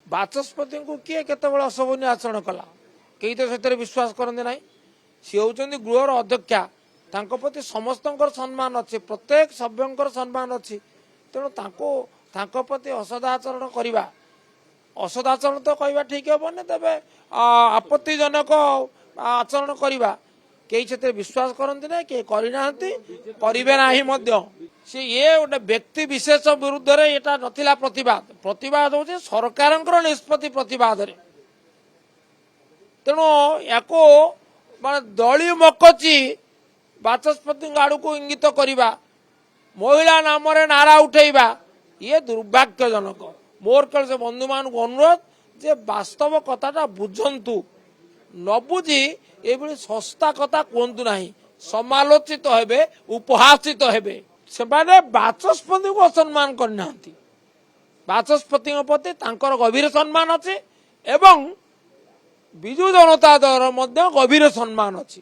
बाचस्पति को किए केतबेले अशोभनीय आचरण कला कई तो से विश्वास करते ना सी हूँ गृहर अध्यक्षा प्रति समस्त सम्मान अच्छे प्रत्येक सभ्य सम्मान अच्छी तेणु प्रति असदाचरण करवा असदाचरण तो कहवा ठीक हेनी तेरे आपत्तिजनक आचरण करवा कई से विश्वास करते ना किए करना करेंगे ना सी ये गोटे व्यक्ति विशेष विरुद्ध रे एटा नथिला प्रतिवाद प्रतिवाद हो सरकार निष्पत्ति प्रतिवाद तेणु या माने दलीय मकची बाचस्पति आड़ को इंगित करवा महिला नाम नारा उठेबा ये दुर्भाग्यजनक मोर कल से बंधु मान अनुरोध जे वास्तव कथाटा बुझंतु न बुझी ये सस्ता कथा कहतु ना समालोचित हेबे उपहासित हेबे से बाचस्पति को असम्मान करना बाचस्पति प्रति गभीर सम्मान अच्छे एवं विजु जनता दल गभीर सम्मान अच्छी।